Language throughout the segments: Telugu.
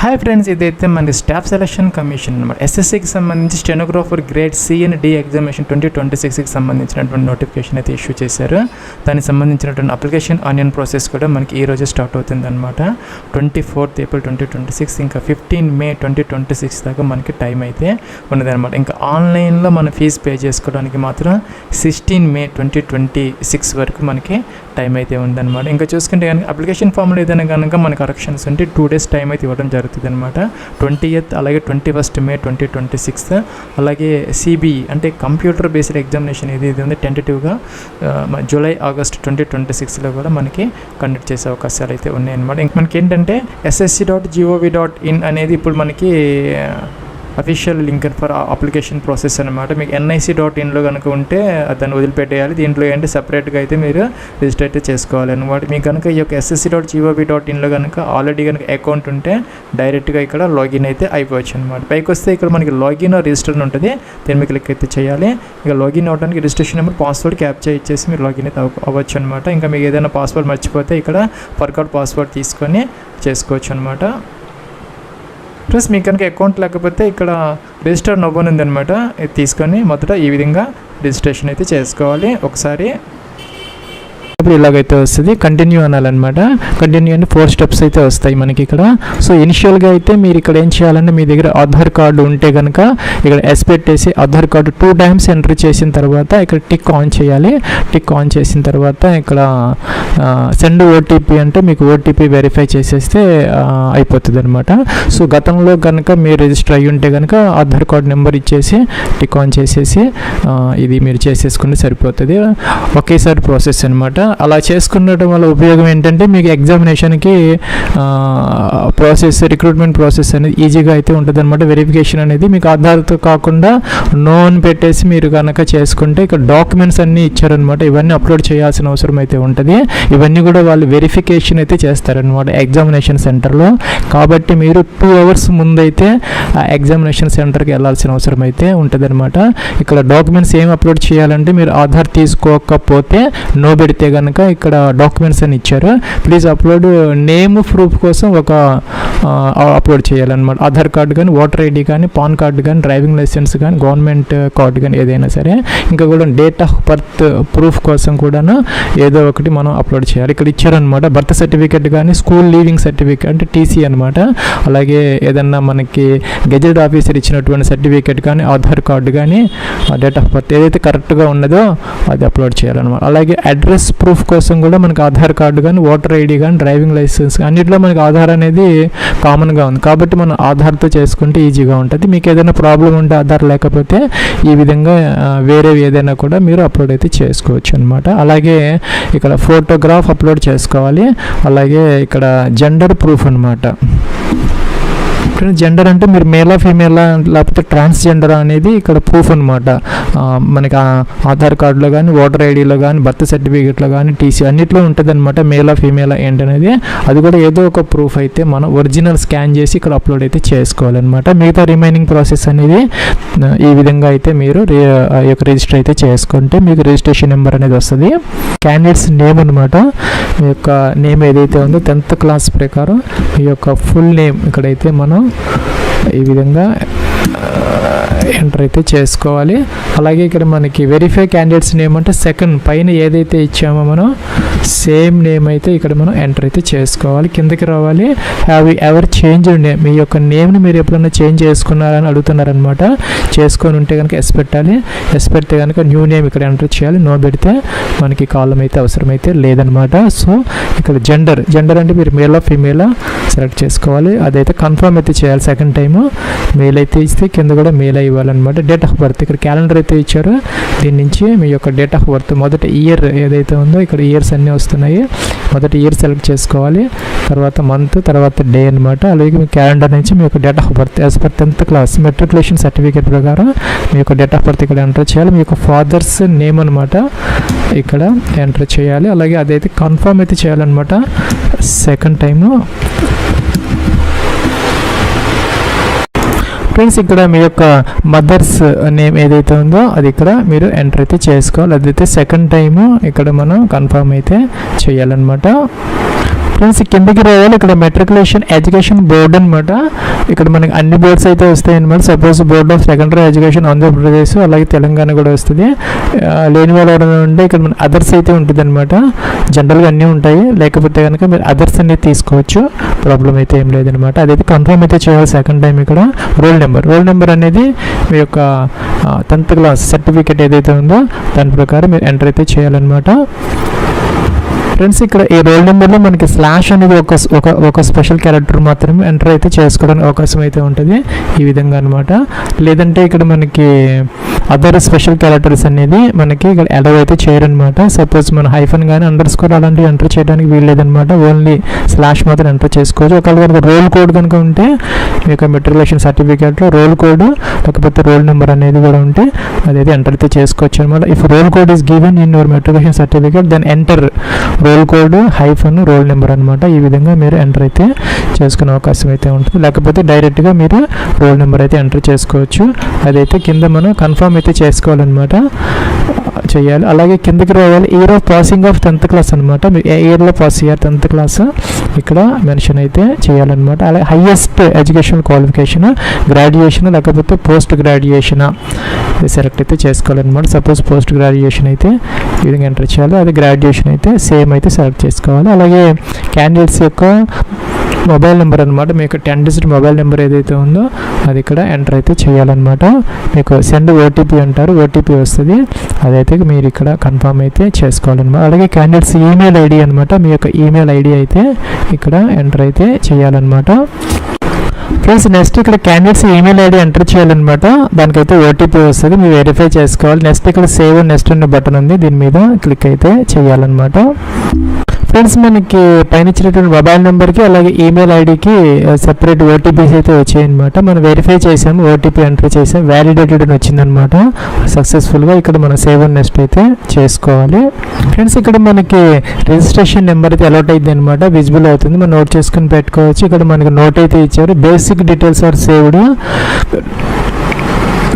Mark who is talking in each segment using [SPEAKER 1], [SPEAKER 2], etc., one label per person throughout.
[SPEAKER 1] హాయ్ ఫ్రెండ్స్, ఇదైతే మనకి స్టాఫ్ సెలక్షన్ కమిషన్ అనమాట. ఎస్ఎస్సికి సంబంధించి stenographer grade C and D examination 2026కి సంబంధించినటువంటి నోటిఫికేషన్ అయితే ఇష్యూ చేశారు. దానికి సంబంధించినటువంటి అప్లికేషన్ ఆనియన్ ప్రాసెస్ కూడా మనకి ఈ రోజే స్టార్ట్ అవుతుంది అనమాట. 24th April 2026 ఇంకా 15 May 2026 దాకా మనకి టైం అయితే ఉన్నదన్నమాట. ఇంకా ఆన్లైన్లో మన ఫీజు పే చేసుకోవడానికి మాత్రం 16 May 2026 వరకు మనకి టైం అయితే ఉందన్నమాట. ఇంకా చూసుకుంటే కనుక అప్లికేషన్ ఫామ్లో ఏదైనా కనుక మన కరెక్షన్స్ ఉంటే 2 days టైం అయితే ఇవ్వడం జరుగుతుంది అనమాట. 20th అలాగే 21st May 2026. అలాగే సిబిఈ అంటే కంప్యూటర్ బేస్డ్ ఎగ్జామినేషన్ ఇది ఉంది టెంటేటివ్గా July August 2026లో కూడా మనకి కండక్ట్ చేసే అవకాశాలు అయితే ఉన్నాయన్నమాట. ఇంక మనకి ఏంటంటే ssc.gov.in అనేది ఇప్పుడు మనకి official link for application process అనమాట. మీకు nic.inలో కనుక ఉంటే దాన్ని వదిలిపెట్టేయాలి. దీంట్లో ఏంటి సపరేట్గా అయితే మీరు రిజిస్టర్ అయితే చేసుకోవాలి అనమాట. మీకు కనుక ఈ యొక్క ssc.gov.inలో కనుక ఆల్రెడీ కనుక అకౌంట్ ఉంటే డైరెక్ట్గా ఇక్కడ లాగిన్ అయితే అయిపోవచ్చు అనమాట. పైకి వస్తే ఇక్కడ మనకి లాగిన్ రిజిస్టర్ ఉంటుంది, దీని మీద క్లిక్ అయితే చేయాలి. ఇక లాగిన్ అవ్వడానికి రిజిస్ట్రేషన్ నెంబర్ పాస్వర్డ్ క్యాప్చర్ ఇచ్చేసి మీరు లాగిన్ అయితే అవ్వచ్చు అనమాట. ఇంకా మీకు ఏదైనా పాస్వర్డ్ మర్చిపోతే ఇక్కడ ఫర్గాట్ పాస్వర్డ్ తీసుకొని చేసుకోవచ్చు అనమాట. ప్లస్ మీకు కనుక అకౌంట్ లేకపోతే ఇక్కడ రిజిస్టర్ నవ్వని ఉందన్నమాట, ఇది తీసుకొని మొదట ఈ విధంగా రిజిస్ట్రేషన్ అయితే చేసుకోవాలి. ఒకసారి ఇప్పుడు ఇలాగైతే వస్తుంది, కంటిన్యూ అనాలన్నమాట. కంటిన్యూ అంటే 4 steps అయితే వస్తాయి మనకి ఇక్కడ. సో ఇనిషియల్గా అయితే మీరు ఇక్కడ ఏం చేయాలంటే మీ దగ్గర ఆధార్ కార్డు ఉంటే కనుక ఇక్కడ ఎస్ పెట్టేసి ఆధార్ కార్డు 2 times ఎంటర్ చేసిన తర్వాత ఇక్కడ టిక్ ఆన్ చేయాలి. టిక్ ఆన్ చేసిన తర్వాత ఇక్కడ సెండ్ ఓటీపీ అంటే మీకు ఓటీపీ వెరిఫై చేసేస్తే అయిపోతుంది అనమాట. సో గతంలో కనుక మీరు రిజిస్టర్ అయ్యి ఉంటే కనుక ఆధార్ కార్డు నెంబర్ ఇచ్చేసి టిక్ ఆన్ చేసేసి ఇది మీరు చేసేసుకుంటే సరిపోతుంది. ఒకేసారి ప్రాసెస్ అనమాట. అలా చేసుకునడం వల్ల ఉపయోగం ఏంటంటే మీకు ఎగ్జామినేషన్కి ప్రాసెస్ రిక్రూట్మెంట్ ప్రాసెస్ అనేది ఈజీగా అయితే ఉంటుంది అనమాట. వెరిఫికేషన్ అనేది మీకు ఆధార్తో కాకుండా నోన్ పెట్టేసి మీరు కనుక చేసుకుంటే ఇక్కడ డాక్యుమెంట్స్ అన్నీ ఇచ్చారనమాట. ఇవన్నీ అప్లోడ్ చేయాల్సిన అవసరం అయితే ఉంటుంది. ఇవన్నీ కూడా వాళ్ళు వెరిఫికేషన్ అయితే చేస్తారనమాట ఎగ్జామినేషన్ సెంటర్లో. కాబట్టి మీరు 2 hours ముందైతే ఎగ్జామినేషన్ సెంటర్కి వెళ్ళాల్సిన అవసరం అయితే ఉంటుంది అనమాట. ఇక్కడ డాక్యుమెంట్స్ ఏం అప్లోడ్ చేయాలంటే మీరు ఆధార్ తీసుకోకపోతే నో పెడితే కనుక ఇక్కడ డాక్యుమెంట్స్ అని ఇచ్చారు. ప్లీజ్ అప్లోడ్ నేమ్ ప్రూఫ్ కోసం ఒక అప్లోడ్ చేయాలన్నమాట. ఆధార్ కార్డు కానీ, ఓటర్ ఐడి కానీ, పాన్ కార్డు కానీ, డ్రైవింగ్ లైసెన్స్ కానీ, గవర్నమెంట్ కార్డు కానీ ఏదైనా సరే. ఇంకా కూడా డేట్ ఆఫ్ బర్త్ ప్రూఫ్ కోసం కూడాను ఏదో ఒకటి మనం అప్లోడ్ చేయాలి. ఇక్కడ ఇచ్చారనమాట బర్త్ సర్టిఫికేట్ కానీ, స్కూల్ లీవింగ్ సర్టిఫికేట్ అంటే టీసీ అనమాట. అలాగే ఏదన్నా మనకి గెజెట్ ఆఫీసర్ ఇచ్చినటువంటి సర్టిఫికేట్ కానీ, ఆధార్ కార్డు కానీ, డేట్ ఆఫ్ బర్త్ ఏదైతే కరెక్ట్గా ఉన్నదో అది అప్లోడ్ చేయాలన్నమాట. అలాగే అడ్రస్ ప్రూఫ్ కోసం కూడా మనకి ఆధార్ కార్డు కానీ, ఓటర్ ఐడి కానీ, డ్రైవింగ్ లైసెన్స్ అన్నింటిలో మనకి ఆధార్ అనేది కామన్గా ఉంది. కాబట్టి మనం ఆధార్తో చేసుకుంటే ఈజీగా ఉంటుంది. మీకు ఏదైనా ప్రాబ్లం ఉంటే ఆధార్ లేకపోతే ఈ విధంగా వేరే ఏదైనా కూడా మీరు అప్లోడ్ అయితే చేసుకోవచ్చు అనమాట. అలాగే ఇక్కడ ఫోటోగ్రాఫ్ అప్లోడ్ చేసుకోవాలి. అలాగే ఇక్కడ జెండర్ ప్రూఫ్ అనమాట. జెండర్ అంటే మీరు మేలా ఫీమేలా లేకపోతే ట్రాన్స్జెండర్ అనేది ఇక్కడ ప్రూఫ్ అనమాట. మనకి ఆధార్ కార్డులో కానీ, ఓటర్ ఐడిలో కానీ, బర్త్ సర్టిఫికేట్లో కానీ, టీసీ అన్నిట్లో ఉంటుంది అనమాట. మేలా ఫీమేలా ఏంటనేది అది కూడా ఏదో ఒక ప్రూఫ్ అయితే మనం ఒరిజినల్ స్కాన్ చేసి ఇక్కడ అప్లోడ్ అయితే చేసుకోవాలన్నమాట. మిగతా రిమైనింగ్ ప్రాసెస్ అనేది ఈ విధంగా అయితే మీరు ఈ యొక్క రిజిస్టర్ అయితే చేసుకుంటే మీకు రిజిస్ట్రేషన్ నెంబర్ అనేది వస్తుంది. క్యాండిడేట్స్ నేమ్ అనమాట. మీ యొక్క నేమ్ ఏదైతే ఉందో 10th class ప్రకారం ఈ యొక్క ఫుల్ నేమ్ ఇక్కడైతే మనం ఈ విధంగా ఎంటర్ అయితే చేసుకోవాలి. అలాగే ఇక్కడ మనకి వెరిఫై క్యాండిడేట్స్ నేమ్ అంటే సెకండ్ పైన ఏదైతే ఇచ్చామో మనం సేమ్ నేమ్ అయితే ఇక్కడ మనం ఎంటర్ అయితే చేసుకోవాలి. కిందకి రావాలి. Have you ever change name, మీ యొక్క నేమ్ని మీరు ఎప్పుడైనా చేంజ్ చేసుకున్నారని అడుగుతున్నారనమాట. చేసుకొని ఉంటే కనుక ఎస్ పెట్టాలి. ఎస్ పెడితే కనుక న్యూ నేమ్ ఇక్కడ ఎంటర్ చేయాలి. నో పెడితే మనకి కాలం అయితే అవసరం అయితే లేదనమాట. సో ఇక్కడ జెండర్ అంటే మీరు మేలా ఫీమేలా సెలెక్ట్ చేసుకోవాలి. అదైతే కన్ఫర్మ్ అయితే చేయాలి. సెకండ్ టైము మెయిల్ అయితే ఇస్తే కింద కూడా మెయిల్ ఇవ్వాలన్నమాట. డేట్ ఆఫ్ బర్త్ ఇక్కడ క్యాలెండర్ అయితే ఇచ్చారు. దీని నుంచి మీ యొక్క డేట్ ఆఫ్ బర్త్ మొదటి ఇయర్ ఏదైతే ఉందో ఇక్కడ ఇయర్స్ అన్నీ వస్తున్నాయి. మొదటి ఇయర్ సెలెక్ట్ చేసుకోవాలి. తర్వాత మంత్, తర్వాత డే అనమాట. అలాగే మీ క్యాలెండర్ నుంచి మీ యొక్క date of birth as per 10th class matriculation certificate ప్రకారం మీ యొక్క డేట్ ఆఫ్ బర్త్ ఇక్కడ ఎంటర్ చేయాలి. మీ యొక్క ఫాదర్స్ నేమ్ అనమాట ఇక్కడ ఎంటర్ చేయాలి. అలాగే అదైతే కన్ఫర్మ్ అయితే చేయాలన్నమాట. సెకండ్ టైము ఫ్రెండ్స్ ఇక్కడ మీ యొక్క మదర్స్ నేమ్ ఏదైతే ఉందో అది ఇక్కడ మీరు ఎంటర్ అయితే చేసుకోవాలి. అదైతే సెకండ్ టైము ఇక్కడ మనం కన్ఫర్మ్ అయితే చేయాలన్నమాట. ఫ్రెండ్స్ కిందకి రావాలి. ఇక్కడ మెట్రికులేషన్ ఎడ్యుకేషన్ బోర్డు అనమాట. ఇక్కడ మనకి అన్ని బోర్డ్స్ అయితే వస్తాయి అనమాట. Suppose board of secondary education Andhra Pradesh, అలాగే తెలంగాణ కూడా వస్తుంది. లేని వాళ్ళు ఎవరైనా ఉంటే ఇక్కడ మన అదర్స్ అయితే ఉంటుంది అనమాట. జనరల్గా అన్నీ ఉంటాయి, లేకపోతే కనుక మీరు అదర్స్ అనేది తీసుకోవచ్చు, ప్రాబ్లం అయితే ఏం లేదనమాట. అదైతే కన్ఫర్మ్ అయితే చేయాలి. సెకండ్ టైం ఇక్కడ రోల్ నెంబర్ అనేది మీ యొక్క 10th క్లాస్ సర్టిఫికేట్ ఏదైతే ఉందో దాని ప్రకారం మీరు ఎంటర్ అయితే చేయాలన్నమాట. ఫ్రెండ్స్ ఇక్కడ ఈ రోల్ నెంబర్లో మనకి స్లాష్ అనేది ఒక స్పెషల్ క్యారెక్టర్ మాత్రమే ఎంటర్ అయితే చేసుకోవడానికి అవకాశం అయితే ఉంటుంది, ఈ విధంగా అనమాట. లేదంటే ఇక్కడ మనకి అదర్ స్పెషల్ క్యారెక్టర్స్ అనేది మనకి ఇక్కడ అలౌ అయితే చేయరనమాట. సపోజ్ మన హైఫన్ కానీ అండర్స్కోర్ అలాంటివి ఎంటర్ చేయడానికి వీల్లేదనమాట. ఓన్లీ స్లాష్ మాత్రం ఎంటర్ చేసుకోవచ్చు. ఒకవేళ కనుక రోల్ కోడ్ కనుక ఉంటే మీ యొక్క మెట్రికులేషన్ సర్టిఫికేట్లో రోల్ కోడ్ లేకపోతే రోల్ నెంబర్ అనేది కూడా ఉంటే అదైతే ఎంటర్ అయితే చేసుకోవచ్చు అనమాట. If roll code is given in your matriculation certificate then enter roll code hyphen roll number అనమాట. ఈ విధంగా మీరు ఎంటర్ అయితే చేసుకునే అవకాశం అయితే ఉంటుంది. లేకపోతే డైరెక్ట్గా మీరు రోల్ నెంబర్ అయితే ఎంటర్ చేసుకోవచ్చు. అదైతే కింద మనం కన్ఫర్మ్ అయితే చేసుకోవాలన్నమాట, చేయాలి. అలాగే కిందకి రావాలి. Year of passing of 10th class అనమాట. మీరు ఏ ఇయర్లో పాస్ అయ్యారు 10th క్లాస్ ఇక్కడ మెన్షన్ అయితే చేయాలన్నమాట. అలాగే హైయెస్ట్ ఎడ్యుకేషనల్ క్వాలిఫికేషన్ గ్రాడ్యుయేషన్ లేకపోతే పోస్ట్ గ్రాడ్యుయేషన్ సెలెక్ట్ అయితే చేసుకోవాలన్నమాట. సపోజ్ పోస్ట్ గ్రాడ్యుయేషన్ అయితే ఈ విధంగా ఎంటర్ చేయాలి. అదే గ్రాడ్యుయేషన్ అయితే సేమ్ అయితే సెలెక్ట్ చేసుకోవాలి. అలాగే క్యాండిడేట్స్ యొక్క మొబైల్ నెంబర్ అనమాట. మీకు 10 డిజిట్ మొబైల్ నెంబర్ ఏదైతే ఉందో అది ఇక్కడ ఎంటర్ అయితే చేయాలన్నమాట. మీకు సెండ్ ఓటీపీ అంటారు, ఓటీపీ వస్తుంది, అదైతే మీరు ఇక్కడ కన్ఫర్మ్ అయితే చేసుకోవాలన్నమాట. అలాగే క్యాండిడేట్స్ ఈమెయిల్ ఐడి అనమాట. మీ యొక్క ఈమెయిల్ ఐడి అయితే ఇక్కడ ఎంటర్ అయితే చేయాలన్నమాట. ఫ్రెండ్స్ నెక్స్ట్ ఇక్కడ క్యాండిడేట్స్ ఈమెయిల్ ఐడి ఎంటర్ చేయాలన్నమాట. దానికైతే ఓటీపీ వస్తుంది, మీరు వెరిఫై చేసుకోవాలి. నెక్స్ట్ ఇక్కడ సేవ్ నెక్స్ట్ అనే బటన్ ఉంది, దీని మీద క్లిక్ అయితే చేయాలన్నమాట. ఫ్రెండ్స్ మనకి పైన ఇచ్చినటువంటి మొబైల్ నెంబర్కి అలాగే ఈమెయిల్ ఐడికి సెపరేట్ ఓటీపీస్ అయితే వచ్చాయన్నమాట. మనం వెరిఫై చేసాము, ఓటీపీ ఎంటర్ చేసాము, వ్యాలిడేటెడ్ అని వచ్చిందనమాట సక్సెస్ఫుల్గా. ఇక్కడ మనం సేవ్ అండ్ నెక్స్ట్ అయితే చేసుకోవాలి. ఫ్రెండ్స్ ఇక్కడ మనకి రిజిస్ట్రేషన్ నెంబర్ అయితే అలౌట్ అయింది అనమాట, విజిబుల్ అవుతుంది, మనం నోట్ చేసుకుని పెట్టుకోవచ్చు. ఇక్కడ మనకి నోట్ అయితే ఇచ్చారు. Basic details are saved,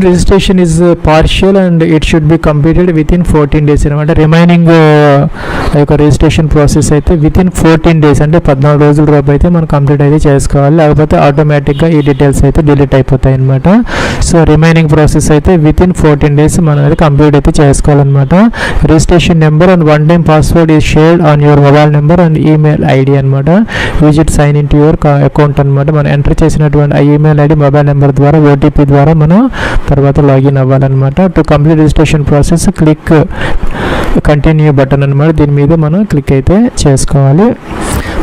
[SPEAKER 1] registration is partial and it should be completed within 14 days అనమాట. రిమైనింగ్ యొక్క రిజిస్ట్రేషన్ ప్రాసెస్ అయితే విత్ ఇన్ 14 days అంటే 14 రోజుల లోపు అయితే మనం కంప్లీట్ అయితే చేసుకోవాలి. లేకపోతే ఆటోమేటిక్గా ఈ డీటెయిల్స్ అయితే డిలీట్ అయిపోతాయి అనమాట. సో రిమైనింగ్ ప్రాసెస్ అయితే విత్ ఇన్ 14 days మనం అయితే కంప్లీట్ అయితే చేసుకోవాలన్నమాట. Registration number and 1 time password is shared on your mobile number and email ID అనమాట. Use it sign in to your account అనమాట. మనం ఎంటర్ చేసినటువంటి ఆ ఈమెయిల్ ఐడి మొబైల్ నెంబర్ ద్వారా ఓటీపీ ద్వారా మనం తర్వాత లాగిన్ అవ్వాలన్నమాట. To complete registration process click continue button అనమాట. దీని మీద మనం క్లిక్ అయితే చేసుకోవాలి.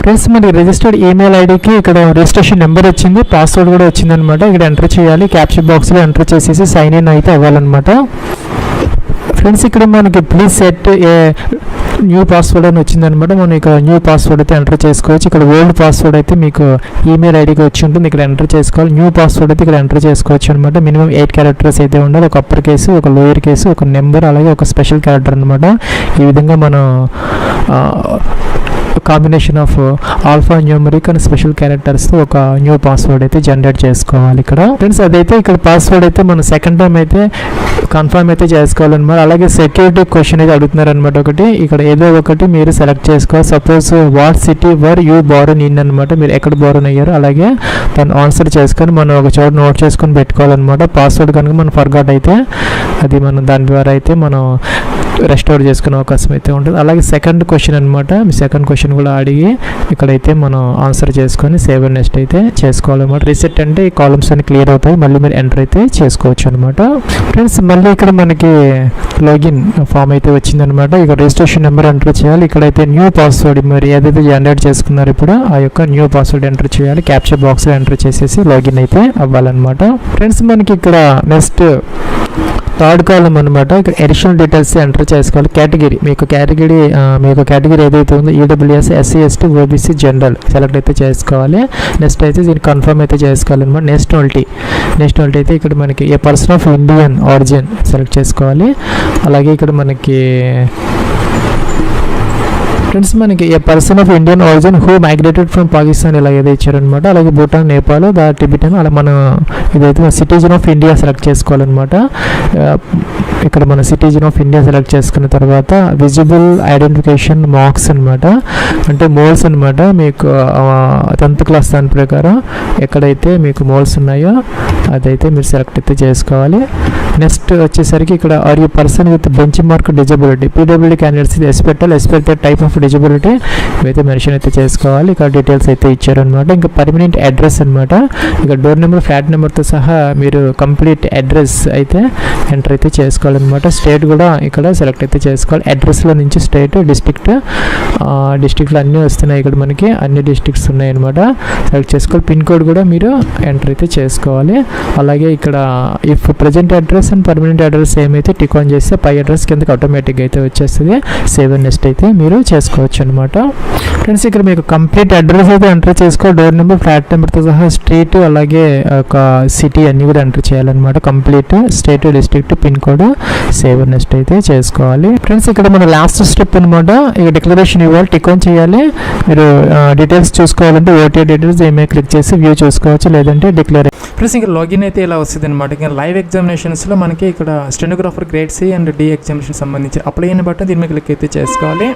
[SPEAKER 1] ఫ్రెండ్స్ మరి రిజిస్టర్డ్ ఈమెయిల్ ఐడికి ఇక్కడ రిజిస్ట్రేషన్ నెంబర్ వచ్చింది, పాస్వర్డ్ కూడా వచ్చింది అనమాట. ఇక్కడ ఎంటర్ చేయాలి, క్యాప్చర్ బాక్స్లో ఎంటర్ చేసేసి సైన్ ఇన్ అయితే అవ్వాలన్నమాట. ఫ్రెండ్స్ ఇక్కడ మనకి please set a new password అని వచ్చిందనమాట. మనం ఇక్కడ న్యూ పాస్వర్డ్ అయితే ఎంటర్ చేసుకోవచ్చు. ఇక్కడ ఓల్డ్ పాస్వర్డ్ అయితే మీకు ఈమెయిల్ ఐడికి వచ్చి ఉంటుంది, ఇక్కడ ఎంటర్ చేసుకోవాలి. న్యూ పాస్వర్డ్ అయితే ఇక్కడ ఎంటర్ చేసుకోవచ్చు అనమాట. మినిమం 8 characters అయితే ఉండాలి. ఒక అప్పర్ కేసు, ఒక లోయర్ కేసు, ఒక నెంబర్, అలాగే ఒక స్పెషల్ క్యారెక్టర్ అనమాట. ఈ విధంగా మనం combination of alphanumeric and స్పెషల్ క్యారెక్టర్స్తో ఒక న్యూ పాస్వర్డ్ అయితే జనరేట్ చేసుకోవాలి ఇక్కడ. ఫ్రెండ్స్ అదైతే ఇక్కడ పాస్వర్డ్ అయితే మనం సెకండ్ టైం అయితే కన్ఫర్మ్ అయితే చేసుకోవాలన్నమాట. అలాగే సెక్యూరిటీ క్వశ్చన్ అయితే అడుగుతున్నారు అనమాట. ఒకటి ఇక్కడ ఏదో ఒకటి మీరు సెలెక్ట్ చేసుకోవాలి. Suppose what city were you Born in అనమాట. మీరు ఎక్కడ బోర్న్ అయ్యారు అలాగే దాన్ని ఆన్సర్ చేసుకొని మనం ఒక చోట నోట్ చేసుకొని పెట్టుకోవాలన్నమాట. పాస్వర్డ్ కనుక మనం ఫర్గాట్ అయితే అది మనం దాని ద్వారా అయితే మనం రెస్టోర్ చేసుకునే అవకాశం అయితే ఉంటుంది. అలాగే సెకండ్ క్వశ్చన్ అనమాట. మీ సెకండ్ క్వశ్చన్ కూడా అడిగి ఇక్కడైతే మనం ఆన్సర్ చేసుకొని సేవ్ అండ్ నెక్స్ట్ అయితే చేసుకోవాలన్నమాట. రీసెట్ అంటే ఈ కాలమ్స్ అన్ని క్లియర్ అవుతాయి, మళ్ళీ మీరు ఎంటర్ అయితే చేసుకోవచ్చు అనమాట. ఫ్రెండ్స్ మళ్ళీ ఇక్కడ మనకి లాగిన్ ఫామ్ అయితే వచ్చిందనమాట. ఇక్కడ రిజిస్ట్రేషన్ నెంబర్ ఎంటర్ చేయాలి. ఇక్కడైతే న్యూ పాస్వర్డ్ మరి ఏదైతే జనరేట్ చేసుకున్నారు ఇప్పుడు ఆ యొక్క న్యూ పాస్వర్డ్ ఎంటర్ చేయాలి. క్యాప్చర్ బాక్స్లో ఎంటర్ చేసేసి లాగిన్ అయితే అవ్వాలన్నమాట. ఫ్రెండ్స్ మనకి ఇక్కడ నెక్స్ట్ థర్డ్ కాలం అనమాట. ఇక్కడ అడిషనల్ డీటెయిల్స్ ఎంటర్ చేసుకోవాలి. కేటగిరీ మీకు కేటగిరీ ఏదైతే ఉందో EWS, SC, ST, OBC, general select అయితే చేసుకోవాలి. నెక్స్ట్ అయితే దీన్ని కన్ఫర్మ్ అయితే చేసుకోవాలన్నమాట. నేషనాలిటీ అయితే ఇక్కడ మనకి a person of Indian origin select చేసుకోవాలి. అలాగే ఇక్కడ మనకి
[SPEAKER 2] ఫ్రెండ్స్ మనకి a person of Indian origin who migrated from Pakistan ఇలా ఏదో ఇచ్చారనమాట. అలాగే భూటాన్, నేపాల్, టిబెటన్ అలా మనం ఇదైతే సిటిజన్ ఆఫ్ ఇండియా సెలెక్ట్ చేసుకోవాలన్నమాట. ఇక్కడ మన సిటిజన్ ఆఫ్ ఇండియా సెలెక్ట్ చేసుకున్న తర్వాత విజిబుల్ ఐడెంటిఫికేషన్ మార్క్స్ అనమాట, అంటే మోల్స్ అనమాట. మీకు 10th క్లాస్ దాని ప్రకారం ఎక్కడైతే మీకు మోల్స్ ఉన్నాయో అదైతే మీరు సెలెక్ట్ అయితే చేసుకోవాలి. నెక్స్ట్ వచ్చేసరికి ఇక్కడ are you person with benchmark disability, PWD candidates ఎస్పెక్టల్ టైప్ ఆఫ్ డిజబిలిటీ ఇవైతే మెన్షన్ అయితే చేసుకోవాలి. ఇక్కడ డీటెయిల్స్ అయితే ఇచ్చారనమాట. ఇంకా పర్మనెంట్ అడ్రస్ అనమాట, ఇక్కడ డోర్ నెంబర్, ఫ్లాట్ నెంబర్తో సహా మీరు కంప్లీట్ అడ్రస్ అయితే ఎంటర్ అయితే చేసుకోవాలన్నమాట. స్టేట్ కూడా ఇక్కడ సెలెక్ట్ అయితే చేసుకోవాలి. అడ్రస్లో నుంచి స్టేట్, డిస్ట్రిక్ట్లో అన్నీ వస్తున్నాయి. ఇక్కడ మనకి అన్ని డిస్ట్రిక్ట్స్ ఉన్నాయన్నమాట, సెలెక్ట్ చేసుకోవాలి. పిన్ కోడ్ కూడా మీరు ఎంటర్ అయితే చేసుకోవాలి. అలాగే ఇక్కడ if present address and permanent address ఏమైతే టిక్ ఆన్ చేస్తే పై అడ్రస్ కిందకి ఆటోమేటిక్గా అయితే వచ్చేస్తుంది. సేవ్ అండ్ నెక్స్ట్ అయితే మీరు చేసుకోవచ్చు అనమాట. ఫ్రెండ్స్ ఇక్కడ మీకు కంప్లీట్ అడ్రస్ అయితే ఎంటర్ చేసుకోవాలి. డోర్ నెంబర్, ఫ్లాట్ నెంబర్తో సహా స్ట్రీట్, అలాగే ఒక సిటీ అన్నీ కూడా ఎంటర్ చేయాలన్నమాట. Complete state, district, pin code, save and next అయితే చేసుకోవాలి. ఫ్రెండ్స్ ఇక్కడ మన లాస్ట్ స్టెప్ అనమాట. ఇక డిక్లరేషన్ ఇవ్వాలి, టిక్ ఆన్ చేయాలి. మీరు డీటెయిల్స్ చూసుకోవాలంటే ఓటీ డీటెయిల్స్ ఏమైనా క్లిక్ చేసి వ్యూ చూసుకోవచ్చు, లేదంటే డిక్లేర్.
[SPEAKER 1] ప్లస్ ఇంకా లాగిన్ అయితే ఇలా వస్తుంది అనమాట. ఇంకా లైవ్ ఎగ్జామినేషన్స్లో మనకి ఇక్కడ stenographer grade C and D examination సంబంధించి అప్లై అయిన బట్టి దీని మీద క్లిక్ అయితే చేసుకోవాలి.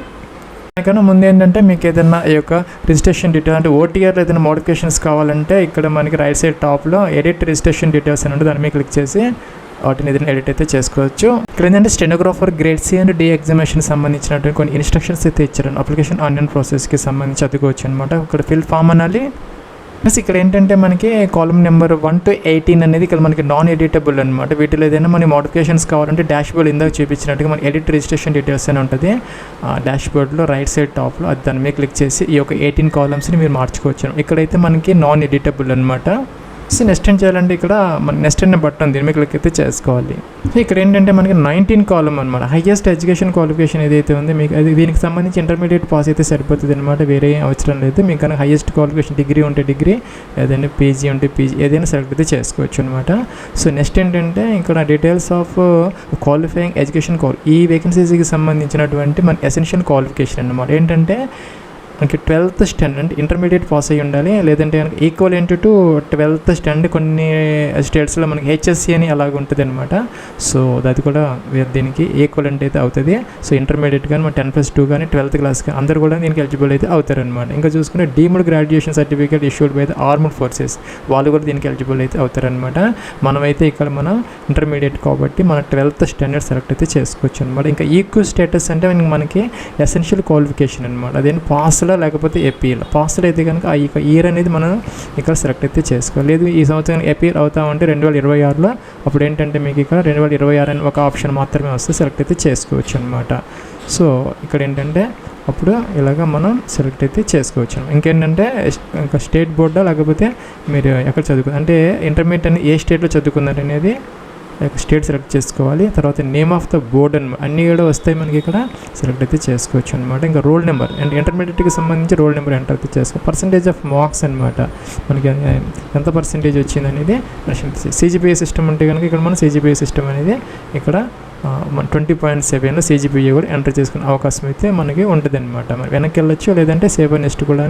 [SPEAKER 1] దానికన్నా ముందు ఏంటంటే మీకు ఏదైనా ఈ యొక్క రిజిస్ట్రేషన్ డీటెయిల్ అంటే ఓటీఆర్ ఏదైనా మోడిఫికేషన్స్ కావాలంటే ఇక్కడ మనకి రైట్ సైడ్ టాప్లో ఎడిట్ రిజిస్ట్రేషన్ డీటెయిల్స్ అని ఉంటే దాని మీద క్లిక్ చేసి వాటిని ఏదైనా ఎడిట్ అయితే చేసుకోవచ్చు. ఇక్కడ ఏంటంటే stenographer grade C and D examination సంబంధించినటువంటి కొన్ని ఇన్స్ట్రక్షన్స్ అయితే ఇచ్చారు. అప్లికేషన్ ఆన్లైన్ ప్రాసెస్కి సంబంధించి చదువుకోవచ్చు అనమాట. ఇక్కడ ఫిల్ ఫామ్ అనాలి. ప్లస్ ఇక్కడ ఏంటంటే మనకి కాలమ్ నెంబర్ 1 to 18 అనేది ఇక్కడ మనకి నాన్ ఎడిటబుల్ అనమాట. వీటిలో ఏదైనా మన మోడిఫికేషన్స్ కావాలంటే డాష్ బోర్డ్ ఇందాక చూపించినట్టుగా మన ఎడిట్ రిజిస్ట్రేషన్ డీటెయిల్స్ అని ఉంటుంది. డాష్ బోర్డ్లో రైట్ సైడ్ టాప్లో అది దాని మీద క్లిక్ చేసి ఈ యొక్క 18 కాలమ్స్ని మీరు మార్చుకోవచ్చు. ఇక్కడైతే మనకి నాన్ ఎడిటబుల్ అనమాట. సో నెక్స్ట్ ఏం చేయాలంటే ఇక్కడ మన నెక్స్ట్ అనే బటన్ దీని మీద క్లిక్ అయితే చేసుకోవాలి. సో ఇక్కడ ఏంటంటే మనకి 19 కాలమ్ అనమాట. హైయెస్ట్ ఎడ్యుకేషన్ క్వాలిఫికేషన్ ఏదైతే ఉంది మీకు అది దీనికి సంబంధించి ఇంటర్మీడియట్ పాస్ అయితే సరిపోతుంది అనమాట. వేరే అవసరం లేదు. మీకు కనుక హైయెస్ట్ క్వాలిఫికేషన్ డిగ్రీ ఉంటే డిగ్రీ, ఏదైనా పీజీ ఉంటే పీజీ, ఏదైనా సెలెక్ట్ అయితే చేసుకోవచ్చు అనమాట. సో నెక్స్ట్ ఏంటంటే ఇక్కడ డీటెయిల్స్ ఆఫ్ క్వాలిఫైయింగ్ ఎడ్యుకేషన్ ఈ వేకెన్సీస్కి సంబంధించినటువంటి మన ఎసెన్షియల్ క్వాలిఫికేషన్ అనమాట. ఏంటంటే మనకి 12th స్టాండర్డ్ ఇంటర్మీడియట్ పాస్ అయ్యి ఉండాలి, లేదంటే మనకి ఈక్వలెంట్ టు 12th స్టాండర్డ్ కొన్ని స్టేట్స్లో మనకి హెచ్ఎస్సి అని అలాగ ఉంటుంది అనమాట. సో అది కూడా దీనికి ఈక్వలెంట్ అయితే అవుతుంది. సో ఇంటర్మీడియట్ కానీ మన 10+2 కానీ 12th క్లాస్ కానీ అందరూ కూడా దీనికి ఎలిజిబుల్ అయితే అవుతారనమాట. ఇంకా చూసుకుంటే deemed graduation certificate issued by the armed forces వాళ్ళు కూడా దీనికి ఎలిజిబుల్ అయితే అవుతారనమాట. మనమైతే ఇక్కడ మన ఇంటర్మీడియట్ కాబట్టి మన 12th స్టాండర్డ్ సెలెక్ట్ అయితే చేసుకోవచ్చు అనమాట. ఇంకా ఈక్వల్ స్టేటస్ అంటే మనకి ఎసెన్షియల్ క్వాలిఫికేషన్ అనమాట. అదేంటి పాస్ లేకపోతే ఏపీఎల్. పాస్లో అయితే కనుక ఆ ఇయర్ అనేది మనం ఇక్కడ సెలెక్ట్ అయితే చేసుకోవాలి. లేదు ఈ సంవత్సరం ఏపీఎల్ అవుతామంటే 2026లో అప్పుడు ఏంటంటే మీకు ఇక్కడ 2026 అని ఒక ఆప్షన్ మాత్రమే వస్తే సెలెక్ట్ అయితే చేసుకోవచ్చు అనమాట. సో ఇక్కడ ఏంటంటే అప్పుడు ఇలాగ మనం సెలెక్ట్ అయితే చేసుకోవచ్చు. ఇంకేంటంటే ఇంకా స్టేట్ బోర్డా లేకపోతే మీరు ఎక్కడ చదువుకున్నారు అంటే ఇంటర్మీడియట్ అని ఏ స్టేట్లో చదువుకున్నారు అనేది స్టేట్ సెలెక్ట్ చేసుకోవాలి. తర్వాత నేమ్ ఆఫ్ ద బోర్డ్ అనమాట అన్నీ కూడా వస్తాయి మనకి ఇక్కడ సెలెక్ట్ అయితే చేసుకోవచ్చు అనమాట. ఇంకా రోల్ నెంబర్ అండ్ ఇంటర్మీడియట్కి సంబంధించి రోల్ నెంబర్ ఎంటర్ అయితే చేసుకోవాలి. పర్సంటేజ్ ఆఫ్ మార్క్స్ అనమాట మనకి ఎంత పర్సంటేజ్ వచ్చింది అనేది సిజిపిఏ సిస్టమ్ ఉంటే కనుక ఇక్కడ మన సిజిపిఏ సిస్టమ్ అనేది ఇక్కడ మన 20.7లో సిజిపిఏ కూడా ఎంటర్ చేసుకునే అవకాశం అయితే మనకి ఉంటుంది అనమాట. మరి వెనక్కి వెళ్ళొచ్చు, లేదంటే సేవ్ నెక్స్ట్ కూడా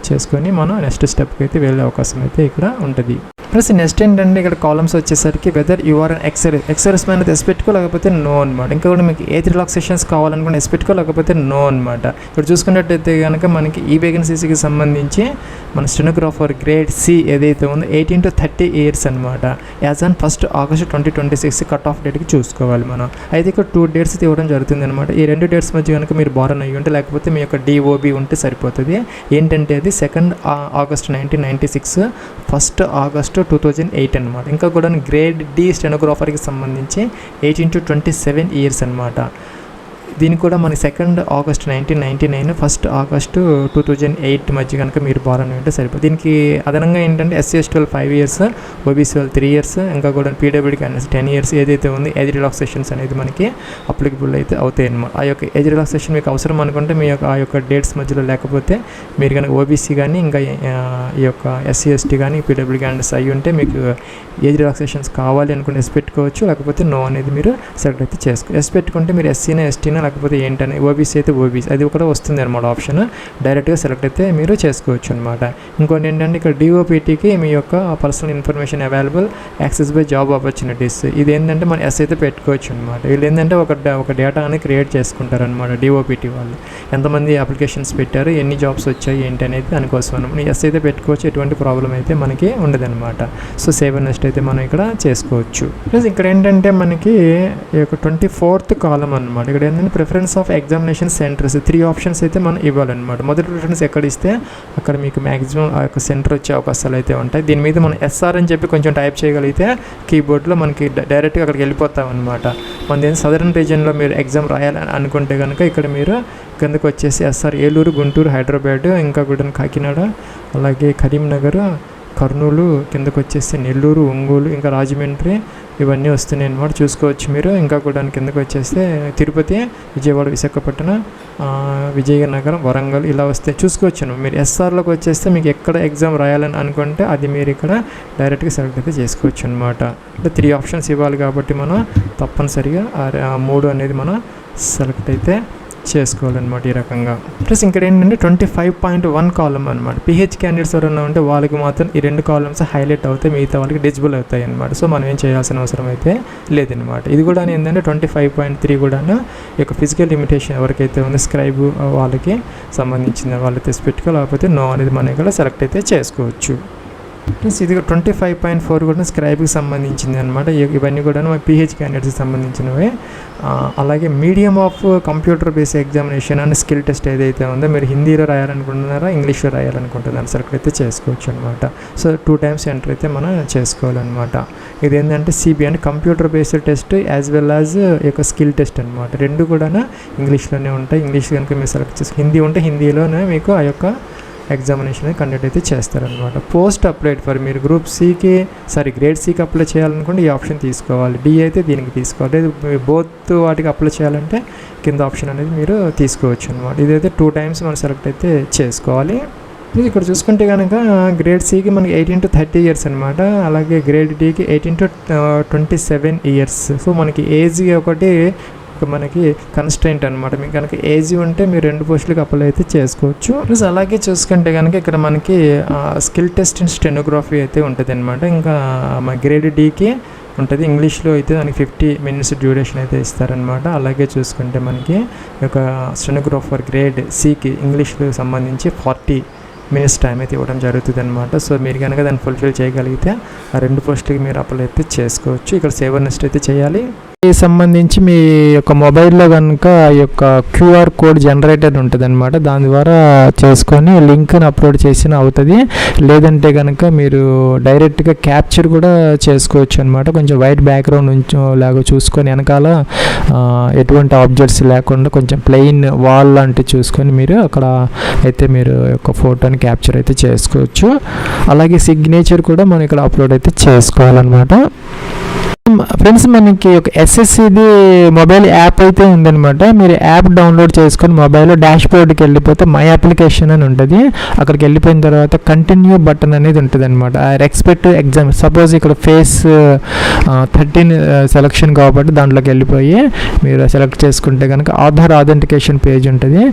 [SPEAKER 1] చేసుకొని మనం నెక్స్ట్ స్టెప్కి అయితే వెళ్ళే అవకాశం అయితే ఇక్కడ ఉంటుంది. ప్లస్ నెక్స్ట్ ఏంటంటే ఇక్కడ కాలమ్స్ వచ్చేసరికి వెదర్ యు ఆర్ ఎక్సర్స్ మైన ఎస్ పెట్టుకో లేకపోతే నో అనమాట. ఇంకా కూడా మీకు ఏజ్ రిలాక్సేషన్స్ కావాలనుకుంటే ఎస్ పెట్టుకో లేకపోతే నో అనమాట. ఇప్పుడు చూసుకున్నట్టయితే కనుక మనకి ఈ వేకెన్సీస్కి సంబంధించి మన స్టెనోగ్రాఫర్ గ్రేడ్ సి ఏదైతే ఉందో 18 to 30 years అనమాట. As on 1st August 2026 cut off డేట్కి చూసుకోవాలి మనం. అయితే ఇక్కడ 2 dates ఇవ్వడం జరుగుతుంది అనమాట. ఈ 2 dates మధ్య కనుక మీరు బారన్ అయ్యి ఉంటే లేకపోతే మీ యొక్క డిఓబి ఉంటే సరిపోతుంది. ఏంటంటే అది 2nd August 1996, 1st August 2008 అనమాట. ఇంకా కూడా గ్రేడ్ డి స్టెనోగ్రాఫర్కి సంబంధించి 18 to 27 years అనమాట. దీనికి కూడా మనకి 2nd August 1999, 1st August 2008 మధ్య కనుక మీరు బారన్ ఉంటే సరిపోతుంది. దీనికి అదనంగా ఏంటంటే SC/ST 5 years, OBC 3 years, ఇంకా కూడా పీడబ్ల్యూడీ క్యాండిడేట్స్ 10 years ఏదైతే ఉంది ఏజ్ రిలాక్సేషన్స్ అనేది మనకి అప్లికబుల్ అయితే అవుతాయి అనమాట. ఆ యొక్క ఏజ్ రిలాక్సేషన్ మీకు అవసరం అనుకుంటే మీ యొక్క ఆ యొక్క డేట్స్ మధ్యలో లేకపోతే మీరు కనుక OBC కానీ ఇంకా ఈ యొక్క SC/ST కానీ పీడబ్ల్యూడీ క్యాండిడేట్స్ అయ్యి ఉంటే మీకు ఏజ్ రిలాక్సేషన్స్ కావాలి అనుకుంటే ఎస్ పెట్టుకోవచ్చు, లేకపోతే నో అనేది మీరు సెలెక్ట్ అయితే చేసుకోవచ్చు. ఎస్ పెట్టుకుంటే మీరు SCనో STనో అయినా లేకపోతే ఏంటని, ఓబీసీ అయితే ఓబీసీ అది కూడా వస్తుంది అనమాట ఆప్షన్. డైరెక్ట్గా సెలెక్ట్ అయితే మీరు చేసుకోవచ్చు అనమాట. ఇంకోటి ఏంటంటే ఇక్కడ డిఓపిటీకి మీ యొక్క personal information available access by job opportunities, ఇది ఏంటంటే మనం ఎస్ అయితే పెట్టుకోవచ్చు అనమాట. వీళ్ళు ఏంటంటే ఒక డేటా అనేది క్రియేట్ చేసుకుంటారనమాట డిఓపిటీ వాళ్ళు, ఎంతమంది అప్లికేషన్స్ పెట్టారు, ఎన్ని జాబ్స్ వచ్చాయి ఏంటి అనేది దానికోసం మనం ఎస్ అయితే పెట్టుకోవచ్చు. ఎటువంటి ప్రాబ్లం అయితే మనకి ఉండదన్నమాట. సో సేవ్ అండ్ నెక్స్ట్ అయితే మనం ఇక్కడ చేసుకోవచ్చు. ప్లస్ ఇక్కడ ఏంటంటే మనకి ఈ యొక్క 24th కాలం అనమాట. ఇక్కడ ఏంటంటే preference of examination centres 3 options అయితే మనం ఇవ్వాలన్నమాట. మొదటి ప్రిఫరెన్స్ ఎక్కడ ఇస్తే అక్కడ మీకు మ్యాక్సిమం ఆ యొక్క సెంటర్ వచ్చే అవకాశాలు అయితే ఉంటాయి. దీని మీద మనం ఎస్ఆర్ అని చెప్పి కొంచెం టైప్ చేయగలిగితే కీబోర్డ్లో మనకి డైరెక్ట్గా అక్కడికి వెళ్ళిపోతాం అనమాట. మన సదరన్ రీజియన్లో మీరు ఎగ్జామ్ రాయాలని అనుకుంటే కనుక ఇక్కడ మీరు కిందకు వచ్చేసి ఎస్ఆర్ ఏలూరు, గుంటూరు, హైదరాబాద్, ఇంకా కూడా కాకినాడ, అలాగే కరీంనగర్, కర్నూలు, కిందకు వచ్చేసి నెల్లూరు, ఒంగోలు, ఇంకా రాజమండ్రి ఇవన్నీ వస్తున్నాయి అన్నమాట. చూసుకోవచ్చు మీరు. ఇంకా కూడా కిందకు వచ్చేస్తే తిరుపతి, విజయవాడ, విశాఖపట్నం, విజయనగరం, వరంగల్ ఇలా వస్తే చూసుకోవచ్చు. మీరు ఎస్ఆర్లోకి వచ్చేస్తే మీకు ఎక్కడ ఎగ్జామ్ రాయాలని అనుకుంటే అది మీరు ఇక్కడ డైరెక్ట్గా సెలెక్ట్ అయితే చేసుకోవచ్చు అనమాట. అంటే 3 ఆప్షన్స్ ఇవ్వాలి కాబట్టి మనం తప్పనిసరిగా 3 అనేది మనం సెలెక్ట్ అయితే చేసుకోవాలన్నమాట ఈ రకంగా. ప్లస్ ఇక్కడ ఏంటంటే 25.1 కాలం అనమాట. పిహెచ్ క్యాండిడేట్స్ ఎవరైనా ఉంటే వాళ్ళకి మాత్రం ఈ 2 కాలమ్స్ హైలైట్ అవుతాయి, మిగతా వాళ్ళకి డిజిబుల్ అవుతాయి అనమాట. సో మనం ఏం చేయాల్సిన అవసరం అయితే లేదనమాట. ఇది కూడా ఏంటంటే 25.3 కూడా ఈ యొక్క ఫిజికల్ లిమిటేషన్ ఎవరికైతే ఉందో స్క్రైబ్ వాళ్ళకి సంబంధించిన వాళ్ళు తెచ్చి పెట్టుకో, లేకపోతే నో అనేది మనం ఇక్కడ సెలెక్ట్ అయితే చేసుకోవచ్చు. ప్లస్ ఇది 25.4 కూడా స్క్రైబ్కి సంబంధించింది అనమాట. ఇవన్నీ కూడా పిహెచ్ క్యాండిడేట్స్కి సంబంధించినవి. అలాగే medium of computer based examination and skill test ఏదైతే ఉందో మీరు హిందీలో రాయాలనుకుంటున్నారా, ఇంగ్లీష్లో రాయాలనుకుంటున్నారా సెలెక్ట్ అయితే చేసుకోవచ్చు అనమాట. సో 2 times ఎంటర్ అయితే మనం చేసుకోవాలన్నమాట. ఇది ఏంటంటే సిబి అంటే computer based test as well as ఈ యొక్క స్కిల్ టెస్ట్ అనమాట. 2 కూడా ఇంగ్లీష్లోనే ఉంటాయి. ఇంగ్లీష్ కనుక మీరు సెలెక్ట్ చేసి హిందీ ఉంటే హిందీలోనే మీకు ఆ యొక్క ఎగ్జామినేషన్ కండక్ట్ అయితే చేస్తారనమాట. పోస్ట్ అప్లైడ్ ఫర్ మీరు గ్రేడ్ సికి అప్లై చేయాలనుకుంటే ఈ ఆప్షన్ తీసుకోవాలి. డి అయితే దీనికి తీసుకోవాలి. బోత్ వాటికి అప్లై చేయాలంటే కింద ఆప్షన్ అనేది మీరు తీసుకోవచ్చు అనమాట. ఇదైతే 2 times మనం సెలెక్ట్ అయితే చేసుకోవాలి. ఇక్కడ చూసుకుంటే కనుక గ్రేడ్ సికి మనకి 18 to 30 years అనమాట. అలాగే గ్రేడ్ డికి 18 to 27 years. సో మనకి ఏజ్ ఒకటి మనకి కన్స్ట్రెంట్ అనమాట. మీకు కనుక ఏజ్ ఉంటే మీరు 2 పోస్టులకు అప్లై అయితే చేసుకోవచ్చు. ప్లస్ అలాగే చూసుకుంటే కనుక ఇక్కడ మనకి స్కిల్ టెస్ట్ అండ్ స్టెనోగ్రఫీ అయితే ఉంటుంది అనమాట. ఇంకా మా గ్రేడ్ డికి ఉంటుంది. ఇంగ్లీష్లో అయితే దానికి 50 minutes డ్యూరేషన్ అయితే ఇస్తారనమాట. అలాగే చూసుకుంటే మనకి ఒక స్టెనోగ్రాఫర్ గ్రేడ్ సికి ఇంగ్లీష్లో సంబంధించి 40 minutes టైం అయితే ఇవ్వడం జరుగుతుంది అనమాట. సో మీరు కనుక దాన్ని ఫుల్ఫిల్ చేయగలిగితే ఆ 2 పోస్టులకి మీరు అప్లై అయితే చేసుకోవచ్చు. ఇక్కడ సేవ్ నెక్స్ట్ అయితే చేయాలి. సంబంధించి మీ యొక్క మొబైల్లో కనుక ఈ యొక్క క్యూఆర్ కోడ్ జనరేటర్ ఉంటుంది అనమాట. దాని ద్వారా చేసుకొని లింక్ని అప్లోడ్ చేసిన అవుతుంది. లేదంటే కనుక మీరు డైరెక్ట్గా క్యాప్చర్ కూడా చేసుకోవచ్చు అనమాట. కొంచెం వైట్ బ్యాక్గ్రౌండ్ లాగా చూసుకొని వెనకాల ఎటువంటి ఆబ్జెక్ట్స్ లేకుండా కొంచెం ప్లెయిన్ వాల్ లాంటివి చూసుకొని మీరు అక్కడ అయితే మీరు యొక్క ఫోటోని క్యాప్చర్ అయితే చేసుకోవచ్చు. అలాగే సిగ్నేచర్ కూడా మనం ఇక్కడ అప్లోడ్ అయితే చేసుకోవాలన్నమాట. ఫ్రెండ్స్ మనకి ఒక ఎస్ఎస్సిది మొబైల్ యాప్ అయితే ఉందన్నమాట. మీరు యాప్ డౌన్లోడ్ చేసుకొని మొబైల్లో డాష్ బోర్డ్కి వెళ్ళిపోతే మై అప్లికేషన్ అని ఉంటుంది. అక్కడికి వెళ్ళిపోయిన తర్వాత కంటిన్యూ బటన్ అనేది ఉంటుంది అనమాట. రెస్పెక్ట్ ఎగ్జామ్ సపోజ్ ఇక్కడ ఫేస్ 13 సెలెక్షన్ కాబట్టి దాంట్లోకి వెళ్ళిపోయి మీరు సెలెక్ట్ చేసుకుంటే కనుక ఆధార్ ఆథెంటికేషన్ పేజ్ ఉంటుంది.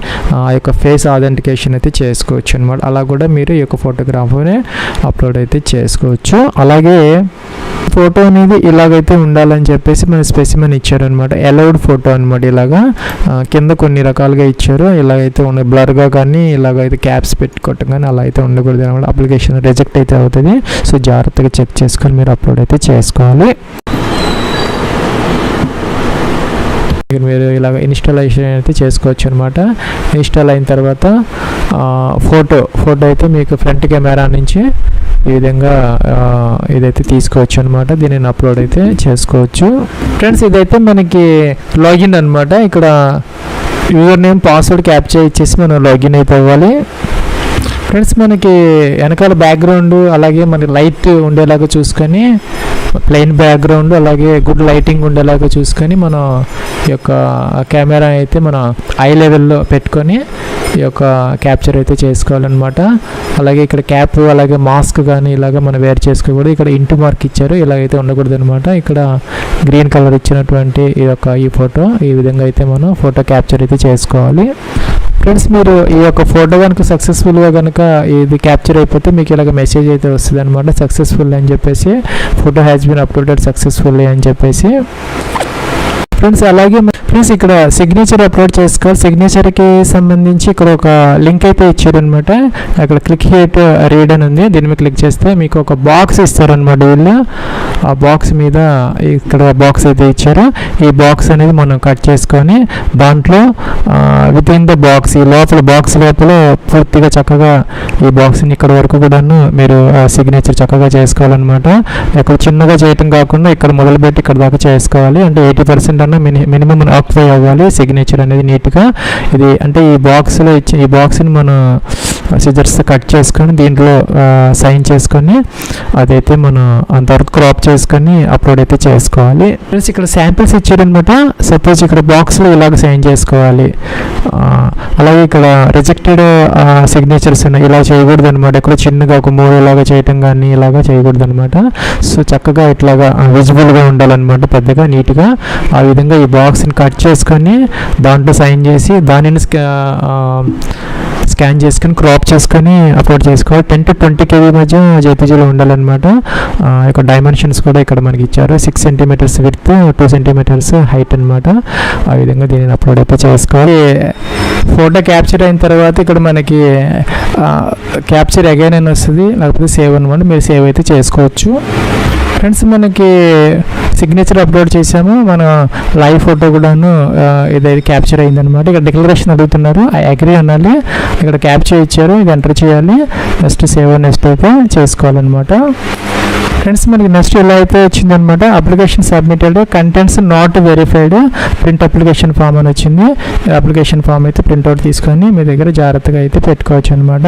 [SPEAKER 1] ఆ యొక్క ఫేస్ ఆథెంటికేషన్ అయితే చేసుకోవచ్చు అనమాట. అలా కూడా మీరు ఈ యొక్క ఫోటోగ్రాఫర్ని అప్లోడ్ అయితే చేసుకోవచ్చు. అలాగే ఫోటో అనేది ఇలాగైతే ఉండాలని చెప్పేసి మన స్పెసిమెన్ ఇచ్చారనమాట. అలౌడ్ ఫోటో అనమాట. ఇలాగా కింద కొన్ని రకాలుగా ఇచ్చారు. ఇలాగైతే ఉన్న బ్లర్గా కానీ ఇలాగైతే క్యాప్స్ పెట్టుకోవటం కానీ అలా అయితే ఉండకూడదు అనమాట. అప్లికేషన్ రిజెక్ట్ అయితే అవుతుంది. సో జాగ్రత్తగా చెక్ చేసుకొని మీరు అప్లోడ్ అయితే చేసుకోవాలి. మీరు ఇలాగ ఇన్స్టాలేషన్ అయితే చేసుకోవచ్చు అనమాట. ఇన్స్టాల్ అయిన తర్వాత ఫోటో అయితే మీకు ఫ్రంట్ కెమెరా నుంచి ఈ విధంగా ఇదైతే తీసుకోవచ్చు అనమాట. దీనిని అప్లోడ్ అయితే చేసుకోవచ్చు. ఫ్రెండ్స్ ఇదైతే మనకి లాగిన్ అనమాట. ఇక్కడ యూజర్ నేమ్ పాస్వర్డ్ క్యాప్చర్ ఇచ్చేసి మనం లాగిన్ అయితే అవ్వాలి. ఫ్రెండ్స్ మనకి వెనకాల బ్యాక్గ్రౌండ్ అలాగే మనకి లైట్ ఉండేలాగా చూసుకొని
[SPEAKER 2] ప్లెయిన్ బ్యాక్గ్రౌండ్ అలాగే గుడ్ లైటింగ్ ఉండేలాగా చూసుకొని మనం ఈ యొక్క కెమెరా అయితే మన ఐ లెవెల్లో పెట్టుకొని ఈ యొక్క క్యాప్చర్ అయితే చేసుకోవాలన్నమాట. అలాగే ఇక్కడ క్యాప్ అలాగే మాస్క్ కానీ ఇలాగ మనం వేర్ చేసుకోకూడదు. ఇక్కడ ఇంటూ మార్క్ ఇచ్చారు, ఇలాగైతే ఉండకూడదు అనమాట. ఇక్కడ గ్రీన్ కలర్ ఇచ్చినటువంటి ఈ ఫోటో ఈ విధంగా అయితే మనం ఫోటో క్యాప్చర్ అయితే చేసుకోవాలి. ఫ్రెండ్స్, మీరు ఈ యొక్క ఫోటో కనుక సక్సెస్ఫుల్గా కనుక ఇది క్యాప్చర్ అయిపోతే మీకు ఇలాగ మెసేజ్ అయితే వస్తుంది అనమాట, సక్సెస్ఫుల్ అని చెప్పేసి, photo has been uploaded successfully అని చెప్పేసి. ఫ్రెండ్స్, అలాగే ఫ్రెండ్స్ ఇక్కడ సిగ్నేచర్ అప్లోడ్ చేసుకోవాలి. సిగ్నేచర్కి సంబంధించి ఇక్కడ ఒక లింక్ అయితే ఇచ్చారనమాట. అక్కడ క్లిక్ హియర్ రీడ్ అని ఉంది, దీని మీద క్లిక్ చేస్తే మీకు ఒక బాక్స్ ఇస్తారనమాట. వీళ్ళు ఆ బాక్స్ మీద ఇక్కడ బాక్స్ అయితే ఇచ్చారు. ఈ బాక్స్ అనేది మనం కట్ చేసుకొని దాంట్లో విత్ ఇన్ ద బాక్స్, ఈ బాక్స్ లోపల పూర్తిగా చక్కగా ఈ బాక్స్ని ఇక్కడ వరకు కూడాను మీరు సిగ్నేచర్ చక్కగా చేసుకోవాలన్నమాట. ఇక్కడ చిన్నగా చేయటం కాకుండా ఇక్కడ మొదలుపెట్టి ఇక్కడ దాకా చేసుకోవాలి. అంటే 80% అన్న మినిమం ఆక్యుపై అవ్వాలి సిగ్నేచర్ అనేది నీట్గా. ఇది అంటే ఈ బాక్స్లో ఇచ్చి ఈ బాక్స్ని మనం సిజర్స్ కట్ చేసుకొని దీంట్లో సైన్ చేసుకొని అదైతే మనం అంతవరకు క్రాప్ చేసుకొని అప్లోడ్ అయితే చేసుకోవాలి. ఫ్రెండ్స్, ఇక్కడ శాంపిల్స్ ఇచ్చారనమాట. సపోజ్ ఇక్కడ బాక్స్లో ఇలాగ సైన్ చేసుకోవాలి. అలాగే ఇక్కడ రిజెక్టెడ్ సిగ్నేచర్స్ ఉన్నాయి, ఇలా చేయకూడదు అనమాట. ఇక్కడ చిన్నగా ఒక 3 ఇలాగా చేయటం కానీ ఇలాగా చేయకూడదు అనమాట. సో చక్కగా ఇట్లాగా విజిబుల్గా ఉండాలన్నమాట, పెద్దగా నీట్గా. ఆ విధంగా ఈ బాక్స్ని కట్ చేసుకొని దాంట్లో సైన్ చేసి దానిని స్కాన్ చేసుకొని క్రాప్ చేసుకొని అప్లోడ్ చేసుకోవాలి. 10 to 20 KB మధ్య జేపీజీలో ఉండాలన్నమాట. ఇక్కడ డైమెన్షన్స్ కూడా ఇక్కడ మనకి ఇచ్చారు. 6 centimeters విడ్త్, 2 centimeters హైట్ అనమాట. ఆ విధంగా దీనిని అప్లోడ్ అయితే చేసుకోవాలి. ఫోటో క్యాప్చర్ అయిన తర్వాత ఇక్కడ మనకి క్యాప్చర్ అగైన్ అని వస్తుంది, లేకపోతే సేవ్ అనమాట. మీరు సేవ్ అయితే చేసుకోవచ్చు. ఫ్రెండ్స్, మనకి సిగ్నేచర్ అప్లోడ్ చేసాము, మన లైవ్ ఫోటో కూడాను ఇదైతే క్యాప్చర్ అయిందనమాట. ఇక్కడ డిక్లరేషన్ అడుగుతున్నారు, ఐ అగ్రీ అనాలి. ఇక్కడ క్యాప్చర్ ఇచ్చారు, ఇది ఎంటర్ చేయాలి. నెక్స్ట్ సేవ్ నెక్స్ట్ అయితే చేసుకోవాలన్నమాట. ఫ్రెండ్స్, మనకి నెక్స్ట్ ఇలా అయితే వచ్చిందనమాట. Application submitted, contents not verified, print application form అని వచ్చింది. అప్లికేషన్ ఫామ్ అయితే ప్రింట్అవుట్ తీసుకొని మీ దగ్గర జాగ్రత్తగా అయితే పెట్టుకోవచ్చు అనమాట.